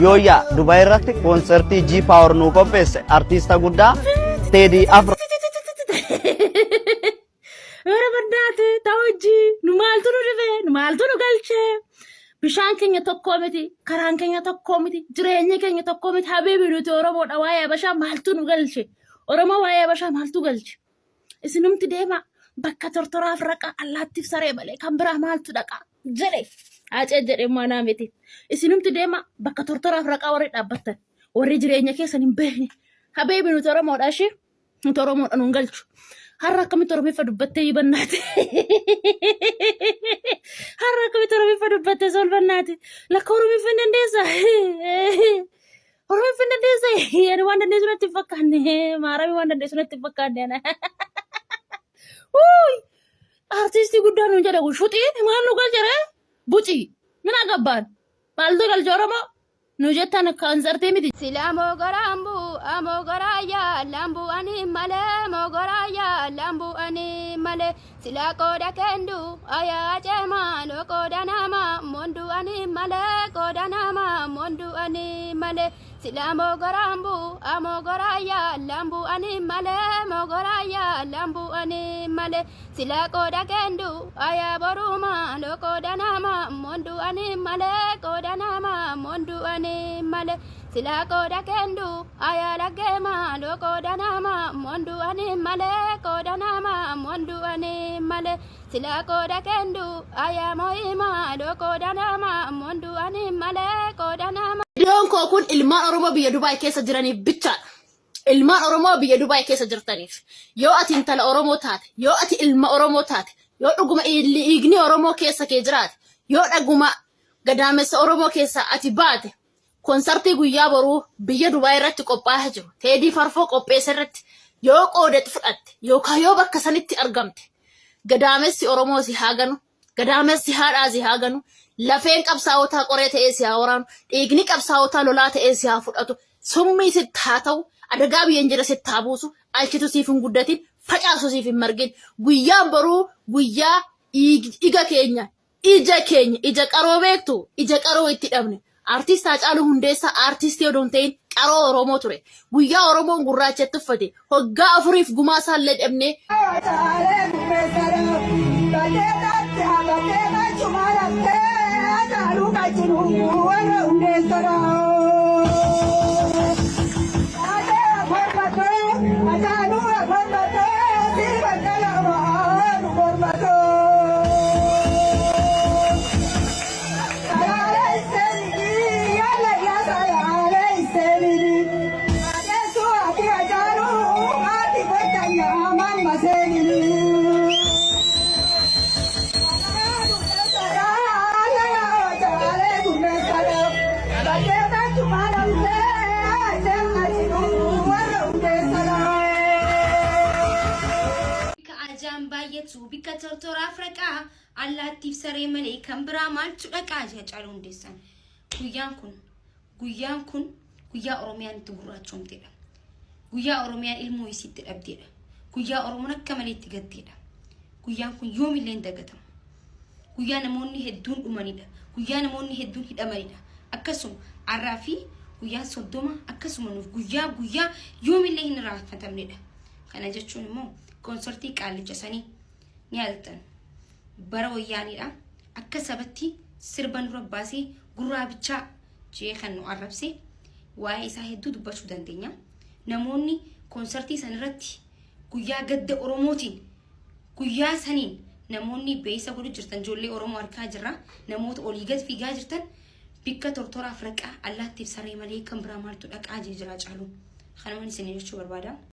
Yooya Dubai irratti konsertii G Power nu qopheesse artista guddaa Teddy Afro. Ora baddaate tawji nu maaltu nu dhibe nu maaltu nu galche bishaan keenya tokko miti karaan keenya tokko miti jireenya keenya tokko miti habibi nuti Oromoodha waa'ee Habashaa maaltu nu galche Oromoo waa'ee Habashaa maaltu galche isinumti deema bakka tortoraaf raqa allaattiif saree malee kan biraa maaltu dhaqa jedhe Acee jedhe maanaa miti isinumti deema bakka tortoraaf raqa warri dhaabbattan warri jireenya keessan hin beekne habibi nuti Oromoodha ishee nuti Oromoodha nu galchu har'a akkamitti Oromoo dubbattee yibannaati har'a akkamitti Oromoo dubbattee solbannaati lakka Oromoo fin dandeessa Oromoo fin dandeessa yani waan dandeessu natti fakkaanne maarami waan dandeessu natti fakkaanne ana uy artisti guddaan nu jedha shuxiin maal nu galchare buci mina gabbaan maaltu galcha Oromoo nu jettan konsertii miti sila mogora ya lambu ani male mogora ya lambu ani male sila koda kendu aya jema lo koda nama mondu ani male koda nama mondu ani male sila mogora ya lambu ani male mogora ya lambu ani male sila koda kendu aya boruma lo koda nama mondu ani male koda nama mondu ani male sila koda kendu aya lagema lo koda nama mondu ani male koda nama mondu ani male sila koda kendu aya moima lo koda nama mondu ani male koda nama Idoon koo kun ilmaan Oromoo biyya Dubai keessa jiraniif bichaadha. Ilmaan Oromoo biyya Dubai keessa jirtaniif yoo ati intala Oromoo taate yoo ati ilma Oromoo taate yoo dhuguma dhiigni Oromoo keessa kee jiraate yoo dhuguma gadaamessa Oromoo keessa ati baate konsertii guyyaa boruu biyya Dubai irratti qophaa'aa jiru Teddy Farfoo qopheesse irratti yoo qoodetti fudhatte yookaan yoo bakka sanitti argamte gadaamessi Oromoo si haaganu gadaamessi haadhaa si haaganu lafeen qabsaa'otaa qoree ta'ee si haa waraanu dhiigni qabsaa'otaa lolaa ta'ee si haa fudhatu summii sitti haa ta'u adagaa biyyeen jira sitti haa buusu alchitu siif hin guddatin facaasu siif hin margin guyyaan boruu guyyaa ija keenya ija qaroo beektu ija qaroo itti dhabne artist Haacaaluu Hundeessaa artistii odoon ta'in qaroo Oromoo ture guyyaa Oromoon gurraachatti uffate hoggaa afuriif gumaa isaallee dhabne bika tortora Afrika allaattiif saree malee kan biraa maaltu dhaqaa Haacaaluu Hundeessaa guyyaan kun guyyaa Oromiyaan itti gurraachoomtedha guyyaa Oromiyaan ilmoo isitti dhabdeedha guyyaa Oromoon akka malee itti gatteedha guyyaan kun yoomillee hin dagatamu guyyaa namoonni hedduun dhumanidha guyyaa namoonni hedduun hidhamanidha akkasuma arraa fi guyyaa 30 akkasuma nuuf guyyaa yoomillee hin raaffatamnedha kana jechuun immoo konsertii qaalicha sanii ni altan bara wayyaanidha akka sabatti sirban dura baasee gurraa bichaa jee kan nu arrabse waa'ee isaa hedduu dubbachuu dandeenya namoonni konsertii san irratti guyyaa gadda Oromootiin guyyaa saniin namoonni beeysa godhu jirtan ijoollee Oromoo harkaa jirra namoota olii gad fiigaa jirtan bikka tortora Afrikaa allaattiif saree malee kan biraa maaltu dhaqaa jee jira Haacaaluu kanuma isin jechuu barbaada